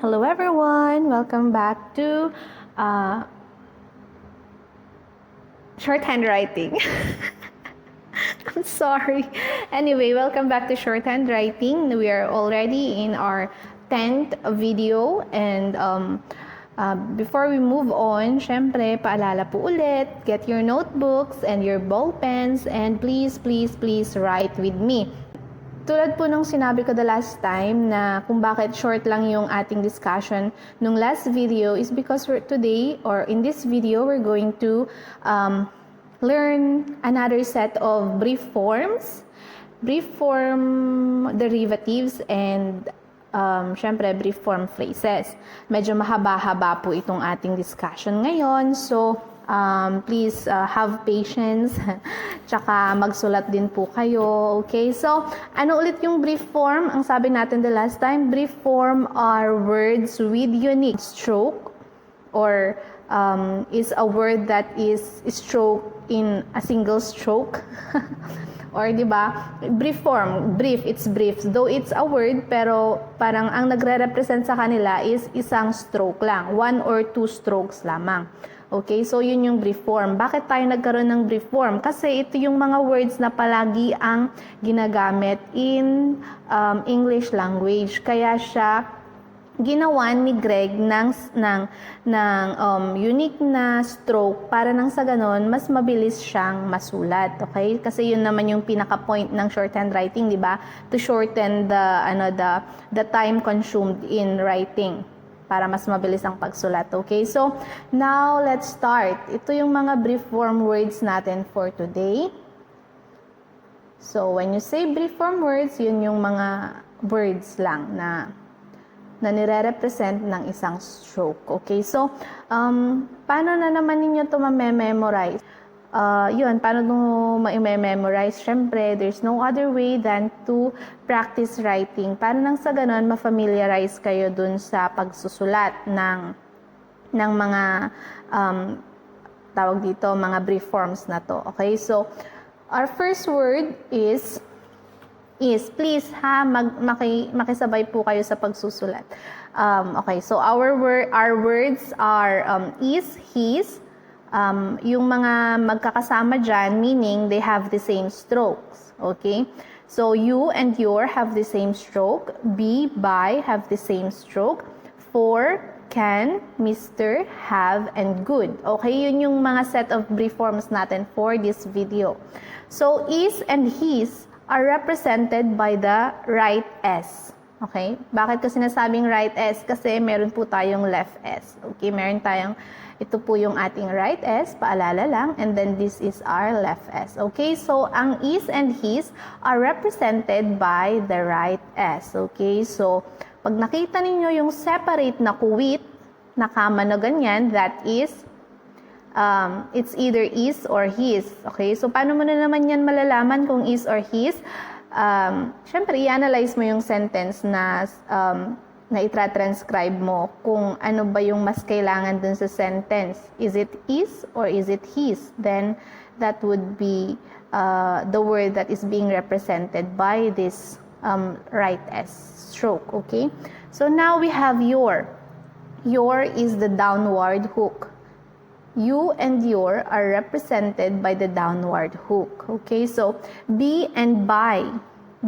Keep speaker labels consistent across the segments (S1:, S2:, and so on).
S1: Hello everyone! Welcome back to shorthand writing. I'm sorry. Anyway, welcome back to shorthand writing. We are already in our 10th video and before we move on, syempre, paalala po ulit, get your notebooks and your ball pens and please write with me. Tulad po nung sinabi ko the last time na kung bakit short lang yung ating discussion nung last video is because today or in this video we're going to learn another set of brief form derivatives and syempre brief form phrases. Medyo mahaba-haba po itong ating discussion ngayon. So, please have patience. Tsaka magsulat din po kayo. Okay? So, ano ulit yung brief form? Ang sabi natin the last time, brief form are words with unique stroke or is a word that is stroke in a single stroke. Or di ba? Brief form, brief, it's brief. Though it's a word, pero parang ang nagre-represent sa kanila is isang stroke lang. 1 or 2 strokes lamang. Okay, so yun yung brief form. Bakit tayo nagkaroon ng brief form? Kasi ito yung mga words na palagi ang ginagamit in English language. Kaya siya ginawan ni Greg ng unique na stroke para nang sa ganon mas mabilis siyang masulat. Okay? Kasi yun naman yung pinaka-point ng shorthand writing, di ba? To shorten the time consumed in writing para mas mabilis ang pagsulat. Okay? So, now let's start. Ito yung mga brief form words natin for today. So, when you say brief form words, yun yung mga words lang na nire-represent ng isang stroke. Okay? So, paano na naman ninyo ito ma-memorize? Paano ito ma-memorize? Siyempre, there's no other way than to practice writing. Para nang sa ganun, ma-familiarize kayo dun sa pagsusulat ng mga, tawag dito, mga brief forms na to. Okay? So, our first word is please ha, makisabay po kayo sa pagsusulat. Okay, so our words are is, his, yung mga magkakasama dyan, meaning they have the same strokes. Okay? So, you and your have the same stroke. Be, by have the same stroke. For, can, Mr, have, and good. Okay? Yun yung mga set of brief forms natin for this video. So, is and his are represented by the right S. Okay? Bakit ko sinasabing right S? Kasi meron po tayong left S. Okay? Meron tayong, ito po yung ating right S, paalala lang, and then this is our left S. Okay? So, ang is and his are represented by the right S. Okay? So, pag nakita ninyo yung separate na kuwit, na kama na ganyan, that is it's either is or his. Okay? So, paano mo na naman yan malalaman kung is or his? Siyempre, i-analyze mo yung sentence na itra-transcribe mo kung ano ba yung mas kailangan dun sa sentence. Is it is or is it his? Then, that would be the word that is being represented by this right S stroke. Okay? So, now we have your. Your is the downward hook. You and your are represented by the downward hook. Okay, so be and by.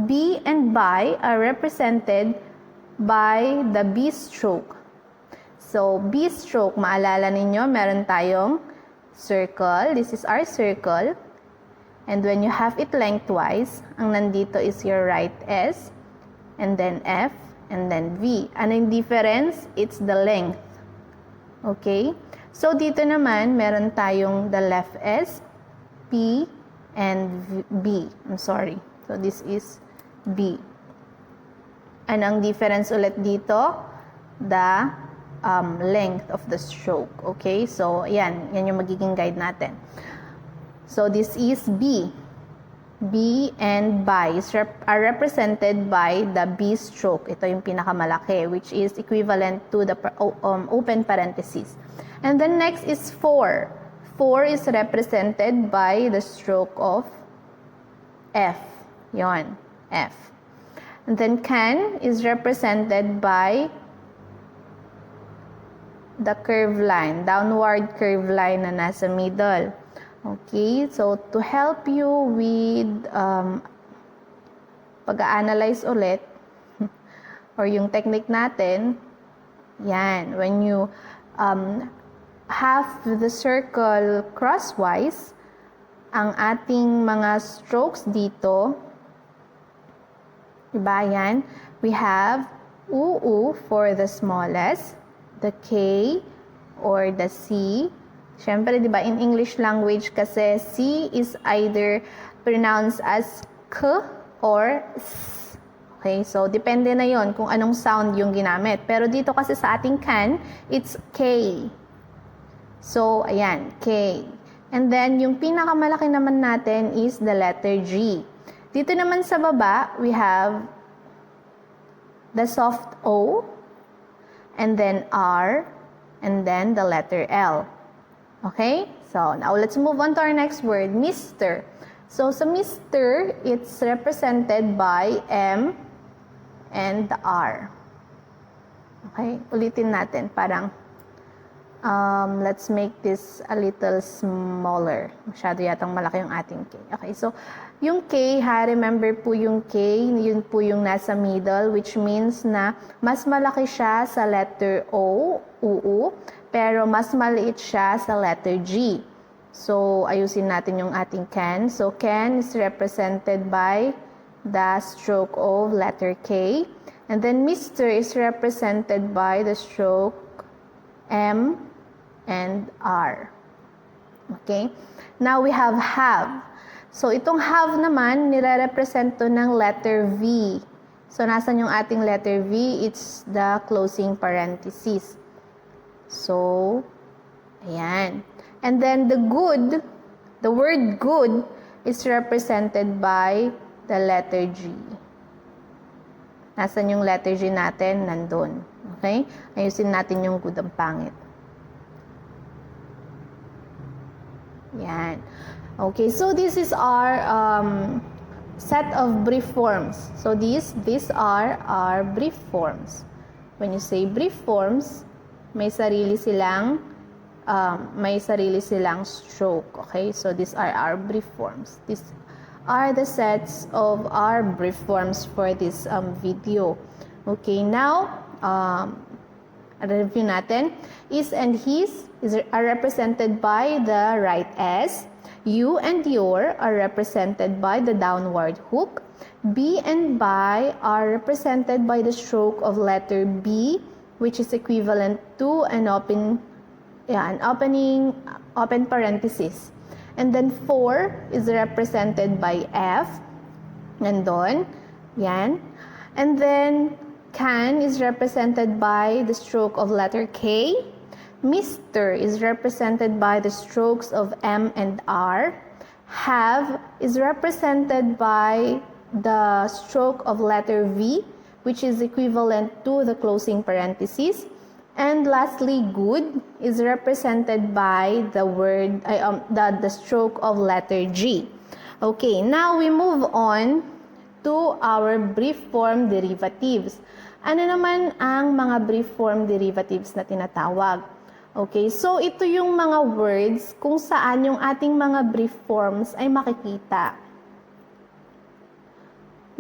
S1: Be and by are represented by the B stroke. So, B stroke, maalala ninyo, meron tayong circle. This is our circle. And when you have it lengthwise, ang nandito is your right S, and then F, and then V. Ano yung difference? It's the length. Okay? So, dito naman, meron tayong the left S, P, and B. I'm sorry. So, this is B. Ano ang difference ulit dito? The length of the stroke. Okay? So, yan yung magiging guide natin. So, this is B. B and by are represented by the B stroke. Ito yung pinakamalaki, which is equivalent to the open parentheses. And then next is for. For is represented by the stroke of F. Yon, F. And then can is represented by the curve line, downward curve line na nasa middle. Okay, so to help you with pag-analyze ulit, or yung technique natin, yan, when you have the circle crosswise, ang ating mga strokes dito, diba yan? We have UU for the smallest, the K or the C. Siyempre, diba, in English language kasi C is either pronounced as K or S. Okay, so depende na yon kung anong sound yung ginamit. Pero dito kasi sa ating can, it's K. So, ayan, K. And then, yung pinakamalaki naman natin is the letter G. Dito naman sa baba, we have the soft O, and then R, and then the letter L. Okay? So, now let's move on to our next word, Mr. So, sa Mr, it's represented by M and the R. Okay? Ulitin natin. Parang, let's make this a little smaller. Masyado yatang malaki yung ating K. Okay, so, yung K, remember po yung K, yun po yung nasa middle, which means na mas malaki siya sa letter O, UU, pero mas maliit siya sa letter G. So, ayusin natin yung ating can. So, can is represented by the stroke of letter K. And then, Mr. is represented by the stroke M and R. Okay? Now, we have. So, itong have naman, nire-represent to ng letter V. So, nasan yung ating letter V? It's the closing parenthesis. So, ayan. And then, the word good is represented by the letter G. Nasaan yung letter G natin? Nandun. Okay? Ayusin natin yung good ang pangit. Yan. Okay, so this is our set of brief forms. So these are our brief forms. When you say brief forms, may sarili silang stroke. Okay, so these are our brief forms. These are the sets of our brief forms for this video. Okay, now review natin. Is and his are represented by the right S. You and your are represented by the downward hook. Be and by are represented by the stroke of letter B, which is equivalent to an open parenthesis. And then 4 is represented by F. Nandun. Yan. And then can is represented by the stroke of letter K. Mr. is represented by the strokes of M and R. Have is represented by the stroke of letter V, which is equivalent to the closing parenthesis. And lastly, good is represented by the the stroke of letter G. Okay, now we move on to our brief form derivatives. Ano naman ang mga brief form derivatives na tinatawag? Okay, so ito yung mga words kung saan yung ating mga brief forms ay makikita.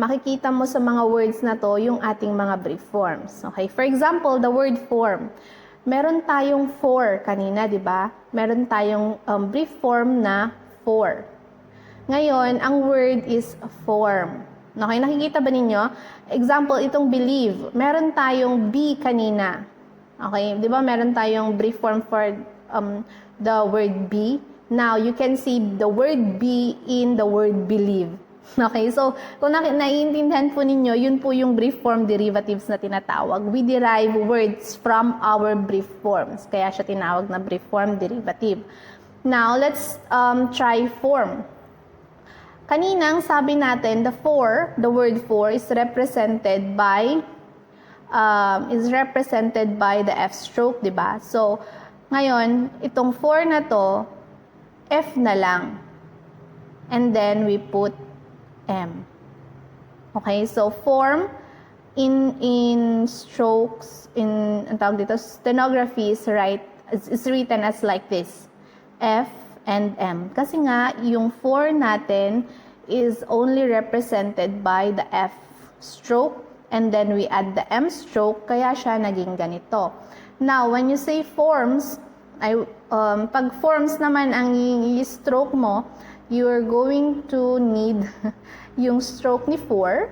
S1: Makikita mo sa mga words na to yung ating mga brief forms. Okay, for example, the word form. Meron tayong for kanina, di ba? Meron tayong brief form na for. Ngayon, ang word is form. Okay, nakikita ba ninyo? Example, itong believe. Meron tayong be kanina. Okay, di ba meron tayong brief form for the word be? Now, you can see the word be in the word believe. Okay, so kung naiintindihan po ninyo, yun po yung brief form derivatives na tinatawag. We derive words from our brief forms. Kaya siya tinawag na brief form derivative. Now, let's try form. Kaninang sabi natin, the word for is represented by the F stroke, di ba? So, ngayon, itong for na to, F na lang. And then we put M. Okay, so form, in strokes, ang tawag dito, stenography is written as like this, F and M. Kasi nga, yung 4 natin is only represented by the F stroke, and then we add the M stroke, kaya siya naging ganito. Now, when you say forms, pag forms naman ang i-stroke mo, you're going to need yung stroke ni 4,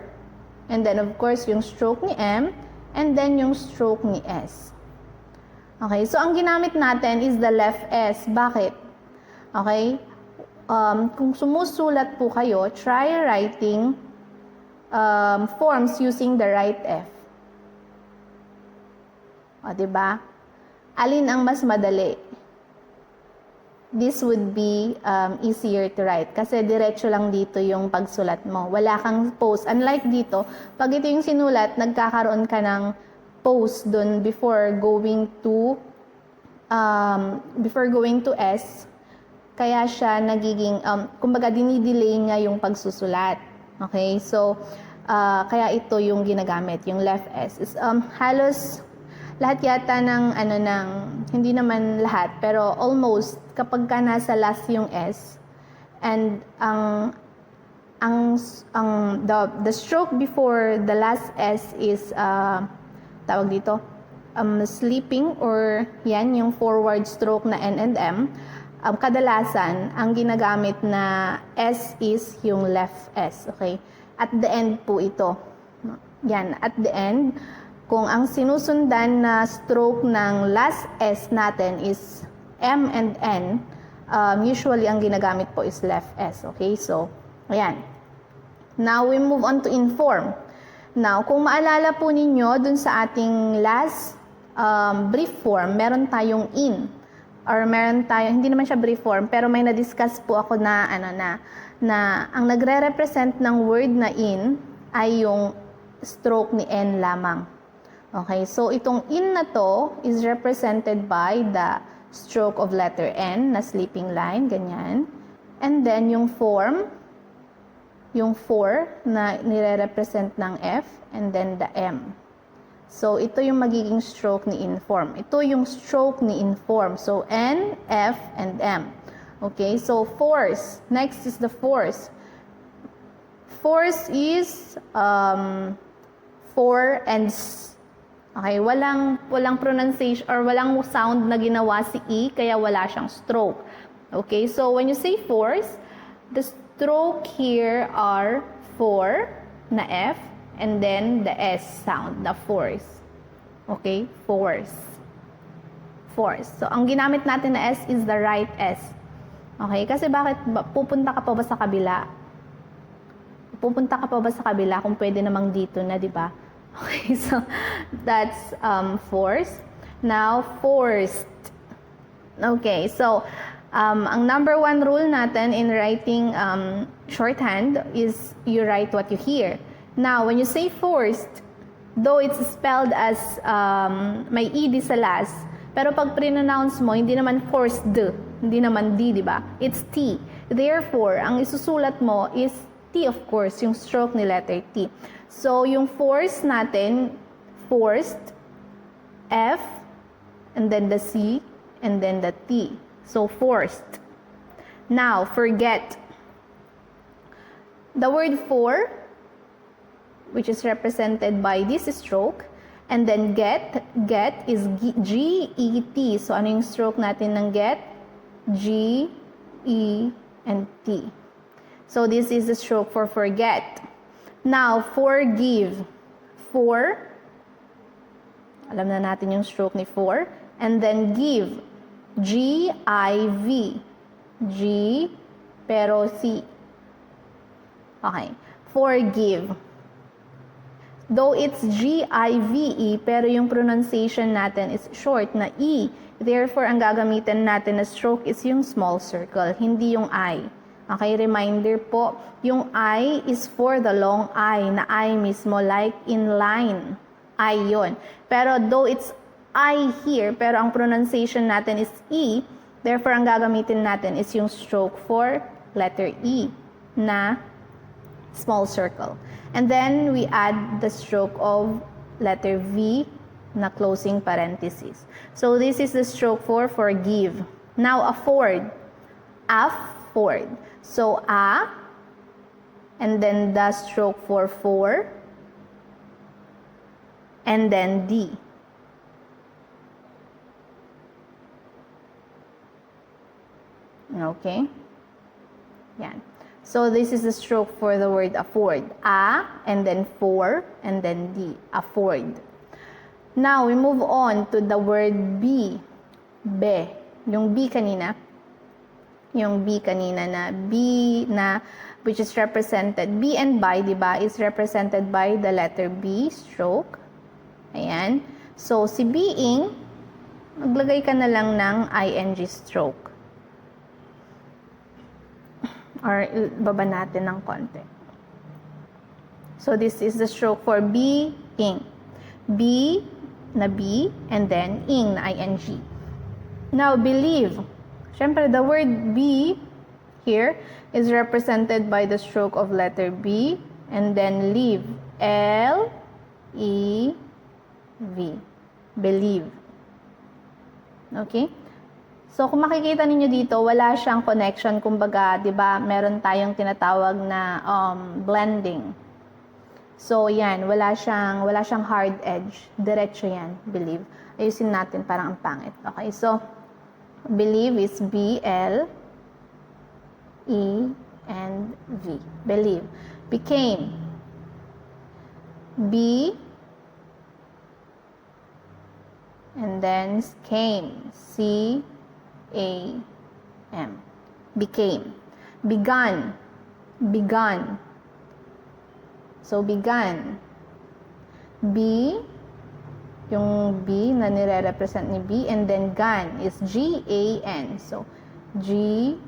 S1: and then of course yung stroke ni M, and then yung stroke ni S. Okay, so ang ginamit natin is the left S. Bakit? Okay, kung sumusulat po kayo, try writing forms using the right F. O, diba? Alin ang mas madali? This would be easier to write kasi diretso lang dito yung pagsulat mo. Wala kang pause. Unlike dito, pag ito yung sinulat, nagkakaroon ka ng pause dun before going to S. Kaya siya nagiging, kumbaga dinidelay niya yung pagsusulat. Okay? So, kaya ito yung ginagamit, yung left S. Is, halos lahat yata ng hindi naman lahat, pero almost kapag ka nasa last yung S, and the stroke before the last S is tawag dito sleeping, or yan yung forward stroke na N and M. Kadalasan ang ginagamit na S is yung left S. Okay, at the end po ito, yan, at the end. Kung ang sinusundan na stroke ng last S natin is M and N, usually ang ginagamit po is left S. Okay, so, ayan. Now, we move on to inform. Now, kung maalala po ninyo, dun sa ating last brief form, meron tayong in. Or meron tayong, hindi naman siya brief form, pero may na-discuss po ako na, na ang nagre-represent ng word na in ay yung stroke ni N lamang. Okay, so itong in na to is represented by the stroke of letter N na sleeping line, ganyan. And then yung form, yung 4 na nire-represent ng F, and then the M. So ito yung magiging stroke ni inform. Ito yung stroke ni inform. So N, F, and M. Okay, so force. Next is the force. Force is 4 and S. Okay, walang pronunciation or walang sound na ginawa si E, kaya wala siyang stroke. Okay, so when you say force, the stroke here are 4 na F, and then the S sound, the force. Okay, force. Force. So, ang ginamit natin na S is the right S. Okay, kasi bakit pupunta ka pa ba sa kabila? Pupunta ka pa ba sa kabila kung pwede namang dito na, di ba? Okay, so that's force. Now, forced. Okay, so ang number 1 rule natin in writing shorthand is you write what you hear. Now, when you say forced, though it's spelled as may ed sa last, pero pag pre-pronounce mo, hindi naman forced, hindi naman d, di ba? It's t. Therefore, ang isusulat mo is t, of course, yung stroke ni letter T. So, yung force natin, forced, F, and then the C, and then the T. So, forced. Now, forget. The word for, which is represented by this stroke, and then get is G-E-T. So, ano yung stroke natin ng get? G, E, and T. So, this is the stroke for forget. Now, forgive. For, alam na natin yung stroke ni for. And then give. G-I-V. G, pero C. Okay. Forgive. Though it's G-I-V-E, pero yung pronunciation natin is short na E. Therefore, ang gagamitin natin na stroke is yung small circle, hindi yung I. Okay, reminder po, yung I is for the long I, na I mismo, like in line. I yon. Pero though it's I here, pero ang pronunciation natin is E, therefore, ang gagamitin natin is yung stroke for letter E na small circle. And then we add the stroke of letter V na closing parenthesis. So this is the stroke for forgive. Now afford. Afford. So a, and then the stroke for, and then D. Okay? Yan. So this is the stroke for the word afford. A, and then for, and then D. Afford. Now, we move on to the word be. Be. Yung be kanina. Yung be kanina na be na which is represented, be and by, di ba, is represented by the letter B, stroke. Ayan. So, si being, maglagay ka na lang ng ing stroke. Or, baba natin ng konti. So, this is the stroke for being. Be na B, and then ing na ing. Now, believe. Siyempre, the word be here is represented by the stroke of letter B, and then leave. L-E-V. Believe. Okay? So, kung makikita ninyo dito, wala siyang connection. Kumbaga, di ba, meron tayong tinatawag na blending. So, yan, wala siyang hard edge. Diretso yan, believe. Ayusin natin, parang ang pangit. Okay, so, believe is B-L-E and V. Believe. Became. B and then came. C-A-M. Became. Begun. Begun. So, begun. B, yung B na nire-represent ni B, and then gun is G-A-N. So, G-A-N.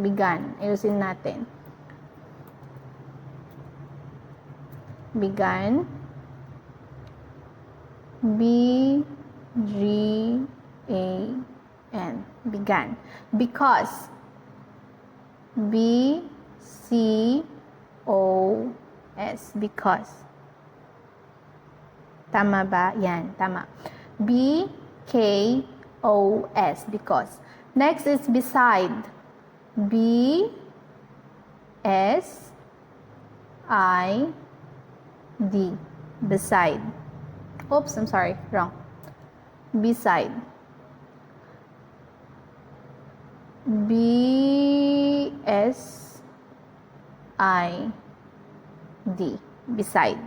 S1: Begun. Ayusin natin. Begun. B-G-A-N. Begun. Because. B-C-O-S. Because. Tama ba? Yan, tama. B-K-O-S. Because. Next is beside. B-S-I-D. Beside. Oops, I'm sorry. Wrong. Beside. B-S-I-D. Beside.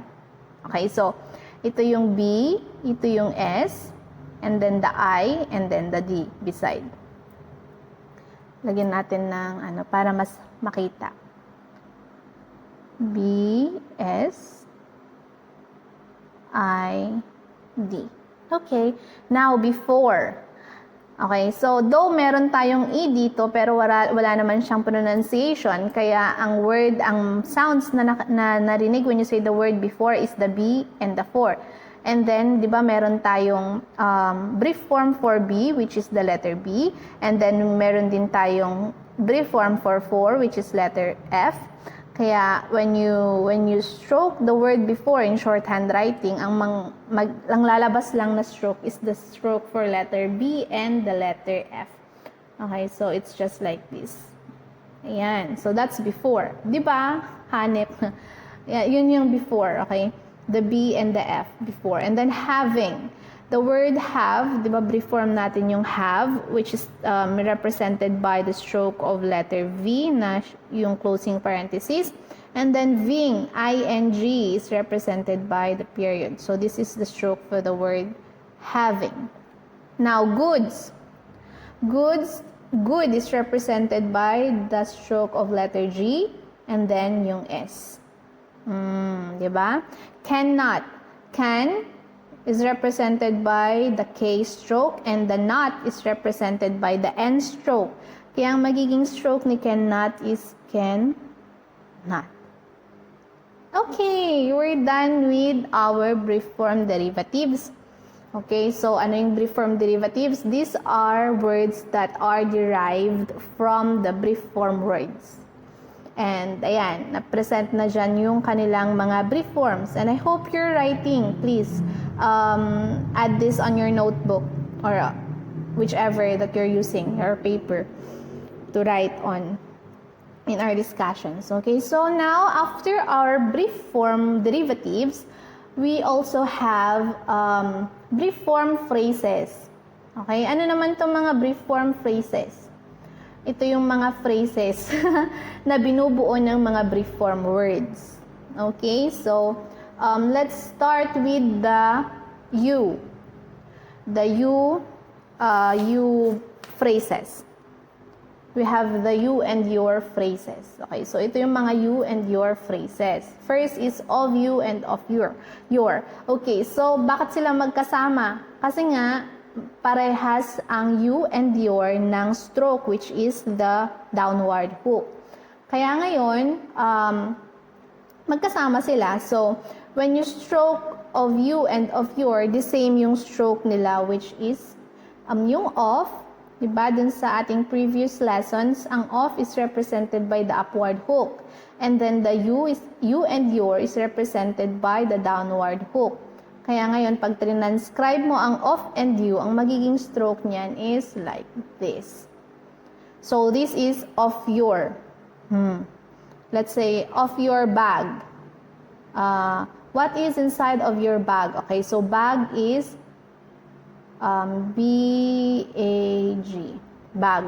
S1: Okay, so, ito yung B, ito yung S, and then the I, and then the D, beside. Lagyan natin ng para mas makita. B, S, I, D. Okay, now before. Okay, so though meron tayong E dito, pero wala naman siyang pronunciation, kaya ang word, ang sounds na narinig when you say the word before is the B and the for. And then, di ba, meron tayong brief form for B, which is the letter B. And then, meron din tayong brief form for, which is letter F. Kaya, when you stroke the word before in shorthand writing, ang lalabas lang na stroke is the stroke for letter B and the letter F. Okay, so it's just like this. Ayan, so that's before. Di ba? Hanep. Yeah, yun yung before, okay? The B and the F, before. And then having. The word have, di ba, brief form natin yung have, which is represented by the stroke of letter V na yung closing parenthesis. And then ving, ing, is represented by the period. So this is the stroke for the word having. Now, goods. Goods, good is represented by the stroke of letter G and then yung S. Di ba? Cannot. Can is represented by the K stroke and the not is represented by the N stroke. Kaya ang magiging stroke ni cannot is can not. Okay, we're done with our brief form derivatives. Okay, so ano yung brief form derivatives? These are words that are derived from the brief form words. And ayan, na-present na dyan yung kanilang mga brief forms. And I hope you're writing. Please add this on your notebook or whichever that you're using, your paper, to write on in our discussions. Okay, so now after our brief form derivatives, we also have brief form phrases. Okay, ano naman itong mga brief form phrases? Ito yung mga phrases na binubuo ng mga brief form words. Okay, so let's start with the you. The you phrases. We have the you and your phrases. Okay, so ito yung mga you and your phrases. First is of you and of your. Okay, so bakit sila magkasama? Kasi nga, parehas ang you and your ng stroke, which is the downward hook. Kaya ngayon, magkasama sila. So, when you stroke of you and of your, the same yung stroke nila, which is yung of. Diba? Dun sa ating previous lessons, ang of is represented by the upward hook. And then the you and your is represented by the downward hook. Kaya ngayon, pag transcribe mo ang of and you, ang magiging stroke niyan is like this. So, this is of your. Let's say, of your bag. What is inside of your bag? Okay, so bag is B-A-G. Bag.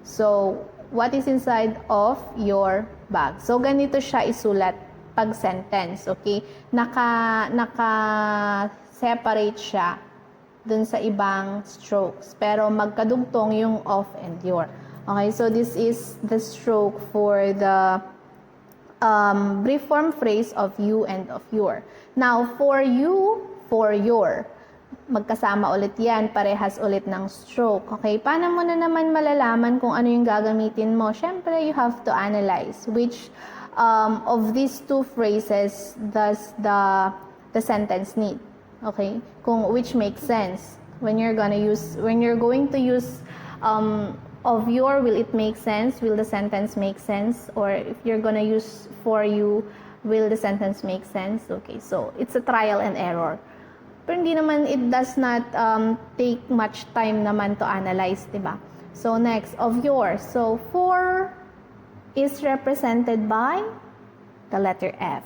S1: So, what is inside of your bag? So, ganito siya isulat pag sentence, okay? Naka-separate siya dun sa ibang strokes. Pero magkadugtong yung of and your. Okay, so this is the stroke for the brief form phrase of you and of your. Now, for you, for your. Magkasama ulit yan, parehas ulit ng stroke. Okay, paano mo na naman malalaman kung ano yung gagamitin mo? Siyempre, you have to analyze which of these two phrases does the sentence need. Okay, kung which makes sense when you're going to use of your, will it make sense? Will the sentence make sense? Or if you're going to use for you, will the sentence make sense? Okay, so it's a trial and error. Pero hindi naman, it does not take much time naman to analyze, diba? So next, of yours. So for is represented by the letter F.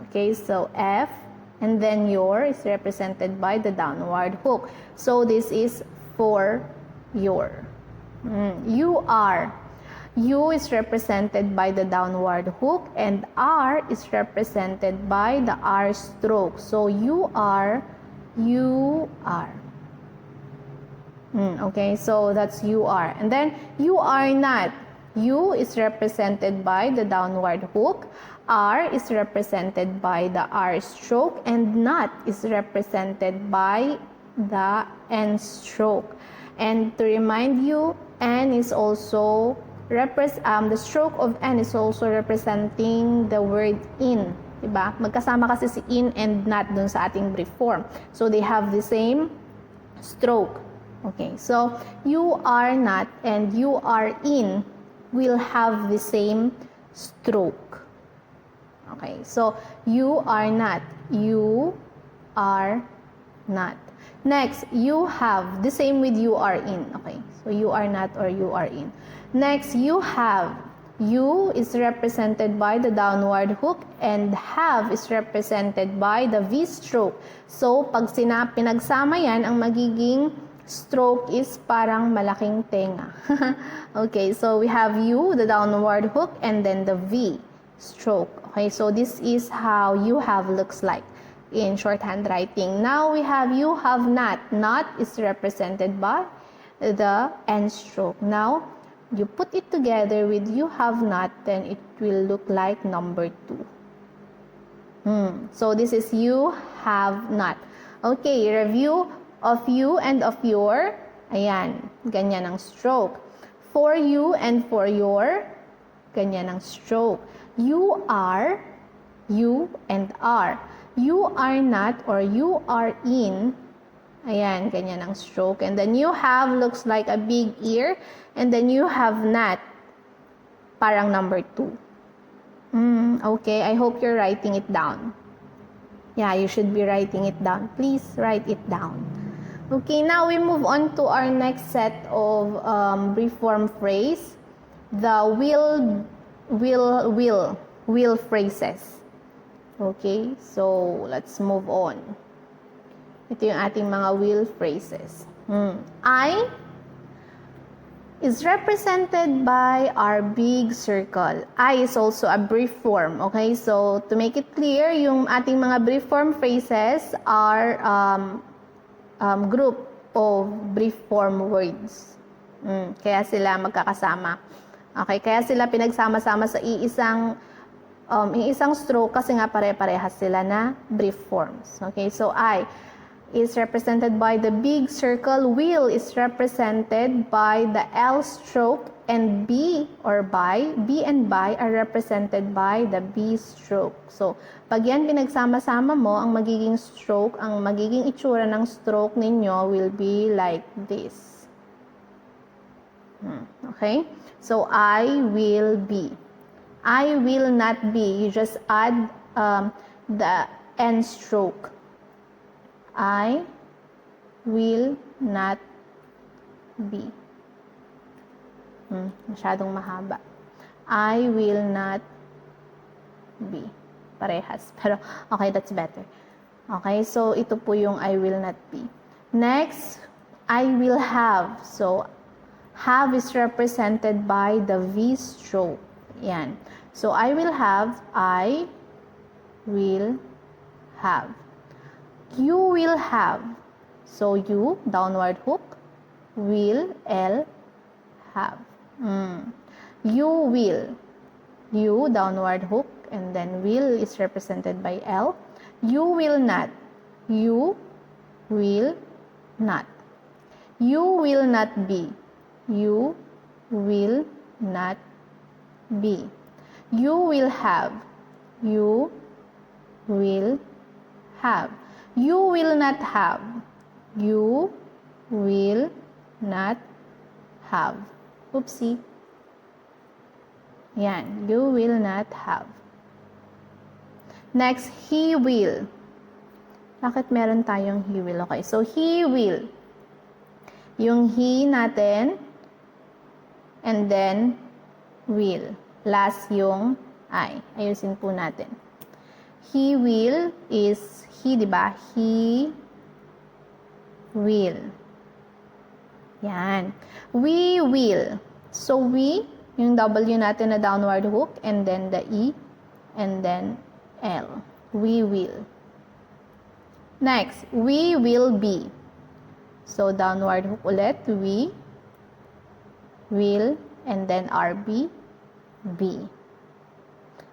S1: Okay, so F, and then your is represented by the downward hook. So this is for your. You are. U is represented by the downward hook, and R is represented by the R stroke. So you are. Okay, so that's you are. And then you are not. U is represented by the downward hook. R is represented by the R stroke, and not is represented by the N stroke. And to remind you, N is also the stroke of N is also representing the word in. Diba? Magkasama kasi si in and not dun sa ating brief form. So they have the same stroke. Okay, so you are not and you are in will have the same stroke. Okay, so you are not. You are not. Next, you have. The same with you are in. Okay, so you are not or you are in. Next, you have. You is represented by the downward hook and have is represented by the V stroke. So, pag pinagsama yan, ang magiging stroke is parang malaking tenga. Okay, so we have you, the downward hook, and then the V stroke. Okay, so this is how you have looks like in shorthand writing. Now we have you have not. Not is represented by the N stroke. Now, you put it together with you have not, then it will look like number 2. So this is you have not. Okay, review of you and of your. Ayan, ganyan ang stroke. For you and for your, ganyan ang stroke. You are, you and are. You are not or you are in. Ayan, ganyan ang stroke. And then you have looks like a big ear. And then you have not, parang number 2. Okay, I hope you're writing it down. Yeah, you should be writing it down. Please write it down. Okay, now we move on to our next set of brief form phrase. The will phrases. Okay, so let's move on. Ito yung ating mga will phrases. I is represented by our big circle. I is also a brief form. Okay, so to make it clear, yung ating mga brief form phrases are group of brief form words. Kaya sila magkakasama. Okay, kaya sila pinagsama-sama sa iisang stroke kasi nga pare-parehas sila na brief forms. Okay, so I is represented by the big circle, will is represented by the L stroke, and B and by are represented by the B stroke. So, pag yan pinagsama-sama mo, ang magiging itsura ng stroke ninyo will be like this. Okay? So, I will be. I will not be. You just add the N stroke. I will not be. Masyadong mahaba. I will not be. Parehas. Pero, okay, that's better. Okay, so ito po yung I will not be. Next, I will have. So, have is represented by the V stroke. Yan. So, I will have. You will have. So, you, downward hook, will, L, have. You will. You, downward hook, and then will is represented by L. You will not. You will not. You will not be. You will not be. You will have. You will have. You will not have. You will not have. Oopsie. Yan. You will not have. Next, he will. Bakit meron tayong he will? Okay, so he will. Yung he natin, and then will. Last yung I. Ayusin po natin. He will is he, di ba? He will. Yan. We will. So, we, yung W natin na downward hook, and then the E, and then L. We will. Next, we will be. So, downward hook ulit. We will, and then RB, be.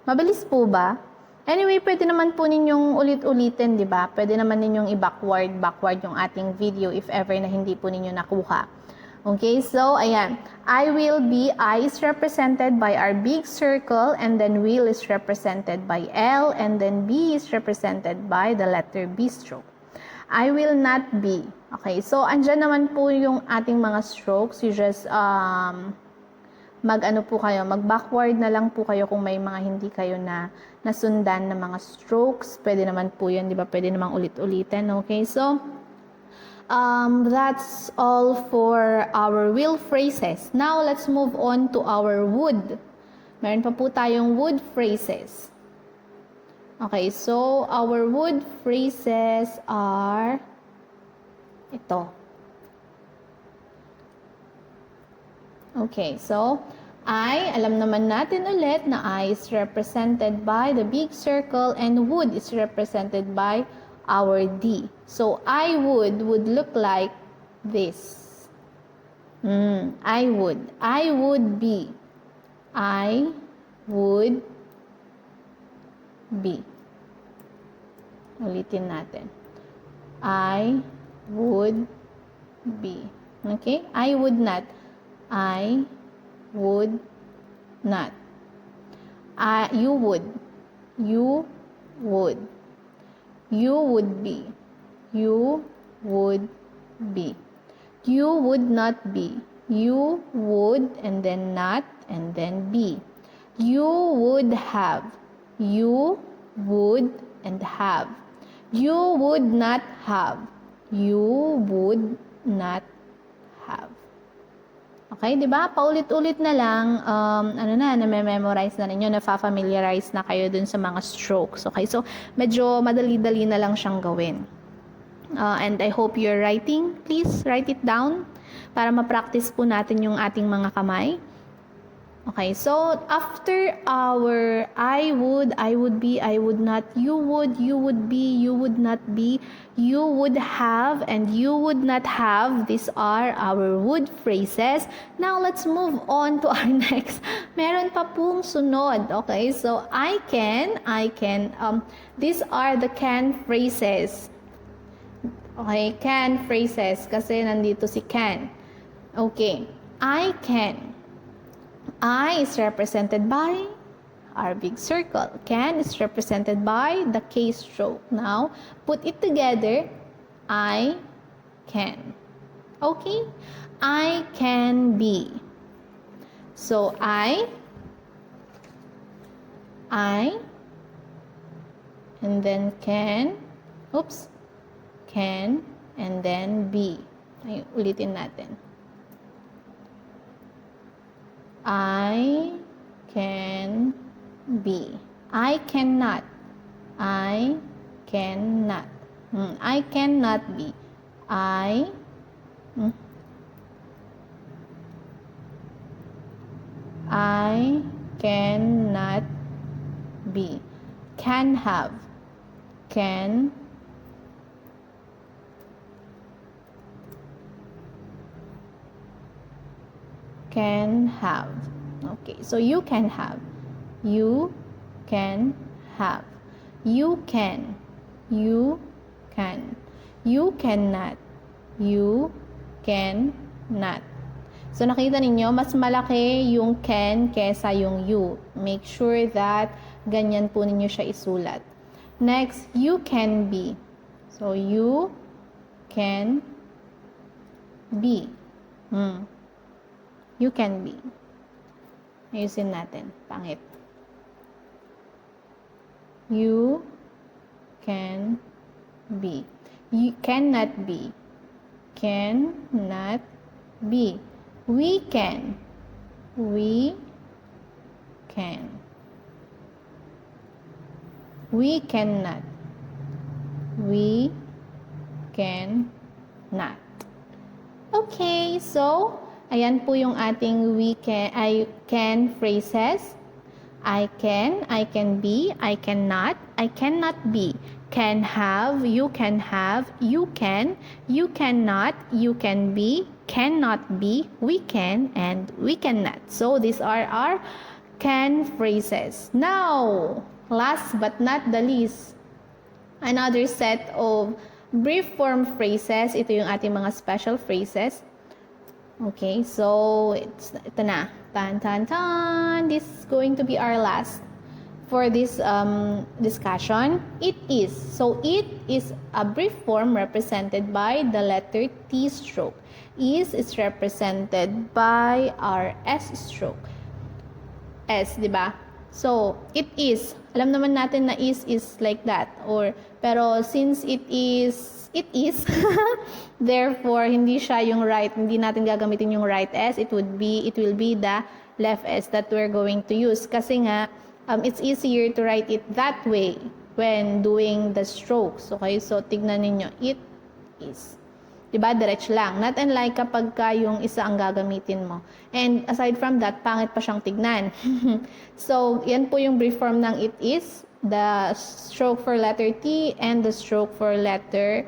S1: Mabilis po ba? Anyway, pwede naman po ninyong ulit-ulitin, di ba? Pwede naman ninyong i-backward yung ating video if ever na hindi po ninyo nakuha. Okay, so, ayan. I will be, I is represented by our big circle, and then will is represented by L, and then B is represented by the letter B stroke. I will not be. Okay, so, andyan naman po yung ating mga strokes. You just, mag-backward na lang po kayo kung may mga hindi kayo na nasundan na mga strokes. Pwede naman po yan, di ba? Pwede namang ulit-ulitin. Okay, so, that's all for our will phrases. Now, let's move on to our would. Meron pa po tayong would phrases. Okay, so, our would phrases are ito. Okay, so, alam naman natin ulit na I is represented by the big circle and would is represented by our D. So, I would look like this. I would. I would be. I would be. Ulitin natin. I would be. Okay? I would not. I would not. You would. You would. You would be. You would be. You would not be. You would, and then not, and then be. You would have. You would and have. You would not have. You would not have. Okay, di ba? Paulit-ulit na lang, na-memorize na ninyo, na-familiarize na kayo dun sa mga strokes. Okay, so medyo madali-dali na lang siyang gawin. And I hope you're writing. Please write it down para ma-practice po natin yung ating mga kamay. Okay, so after our I would be, I would not, you would be, you would not be, you would have, and you would not have, these are our would phrases. Now, let's move on to our next. Meron pa pong sunod. Okay, so I can, these are the can phrases. Okay, can phrases, kasi nandito si can. Okay, I can. I is represented by our big circle. Can is represented by the K stroke. Now, put it together. I can. Okay? I can be. So, I, and then can, can, and then be. Ay, ulitin natin. I can be. I cannot. I cannot. I cannot be. I cannot be. Can have. Can have. Okay, so you can have. You can have. You can. You can. You cannot. You cannot. So nakita ninyo, mas malaki yung can kesa yung you. Make sure that ganyan po ninyo siya isulat. Next, you can be. So you can be. You can be. Ayusin natin. Pangit. You can be. You cannot be. Cannot be. We can. We can. We cannot. We cannot. Okay, so ayan po yung ating I can phrases. I can be, I cannot be, can have, you cannot, you can be, cannot be, we can, and we cannot. So these are our can phrases. Now, last but not the least, another set of brief form phrases. Ito yung ating mga special phrases. Okay, so ito na. Tan, tan, tan. This is going to be our last for this discussion. It is. So, it is a brief form represented by the letter T stroke. Is represented by our S stroke. S, di ba? So, it is. Alam naman natin na is like that. Pero since it is, therefore, hindi siya yung right. Hindi natin gagamitin yung right S. It will be the left S that we're going to use. Kasi nga, it's easier to write it that way when doing the strokes. Okay? So, tignan ninyo. It is. Diba? Diretso lang. Not unlike kapag yung isa ang gagamitin mo. And aside from that, pangit pa siyang tignan. So, yan po yung brief form ng it is. The stroke for letter T and the stroke for letter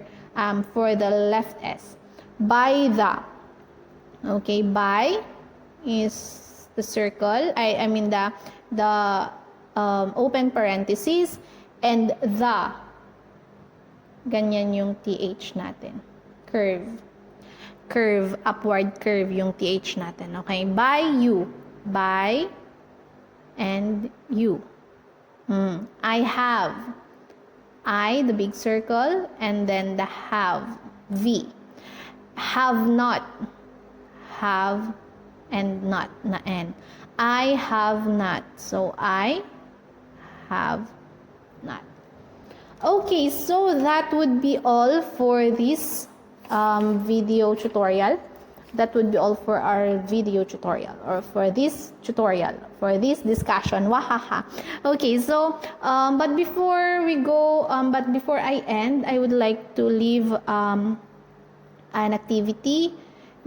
S1: for the left S. By the. Okay, by is the circle. I mean the open parentheses, and the. Ganyan yung TH natin. Curve, upward curve yung TH natin. Okay, by you. By and you. I have. I, the big circle, and then the have, V. Have not. Have and not na N. I have not. So, I have not. Okay, so that would be all for this video tutorial. That would be all for our video tutorial, or for this tutorial, for this discussion. Wahaha. Okay, so but before we go, but before I end, I would like to leave an activity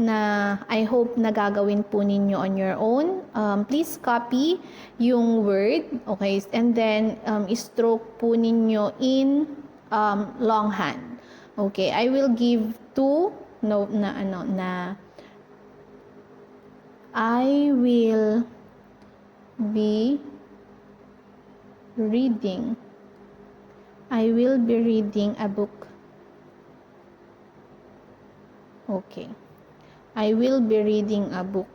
S1: na I hope na gagawin po ninyo on your own. Please copy yung word, okay, and then stroke po ninyo in longhand. Okay, I will give two I will be reading. I will be reading a book. Okay. I will be reading a book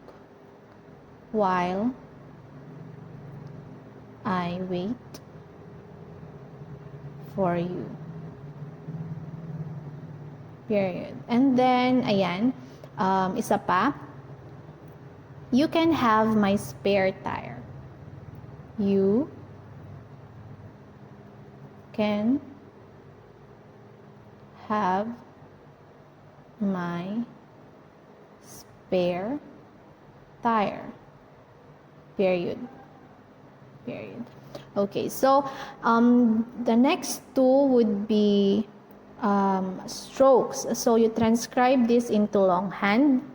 S1: while I wait for you. Period. And then, ayan, isa pa. You can have my spare tire. You can have my spare tire. Period. Okay, so the next two would be strokes. So you transcribe this into longhand.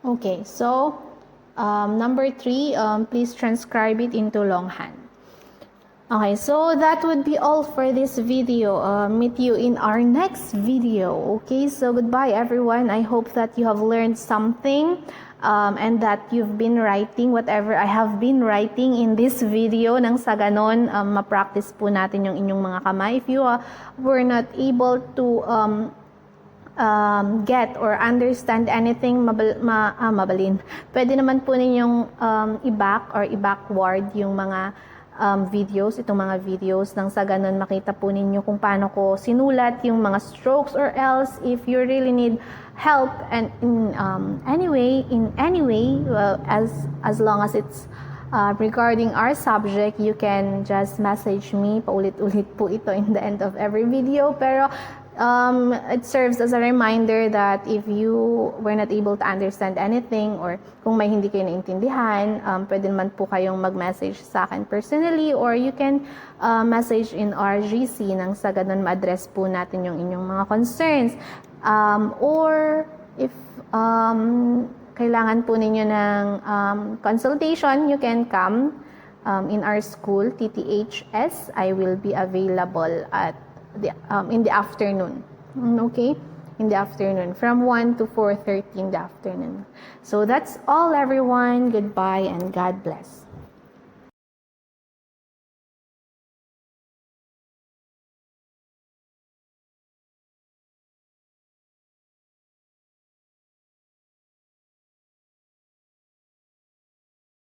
S1: Okay, so number 3, please transcribe it into longhand. Okay, so that would be all for this video. Meet you in our next video. Okay, so goodbye everyone. I hope that you have learned something and that you've been writing whatever I have been writing in this video. Nang sa ganon, ma-practice po natin yung inyong mga kamay. If you were not able to get or understand anything mabalin, pwede naman po ninyong i-back or i-backward yung mga videos, itong mga videos, nang sa ganun makita po ninyo kung paano ko sinulat yung mga strokes, or else if you really need help and in any way, as long as it's regarding our subject, you can just message me. Paulit-ulit po ito in the end of every video, pero it serves as a reminder that if you were not able to understand anything, or kung may hindi kayo naintindihan, pwede naman po kayong mag-message sa akin personally, or you can message in our GC, nang sa ganun ma-address po natin yung inyong mga concerns. Or if kailangan po ninyo ng consultation, you can come in our school, TTHS. I will be available at in the afternoon. Okay? In the afternoon, from 1 to 4:30 in the afternoon. So that's all everyone. Goodbye and God bless.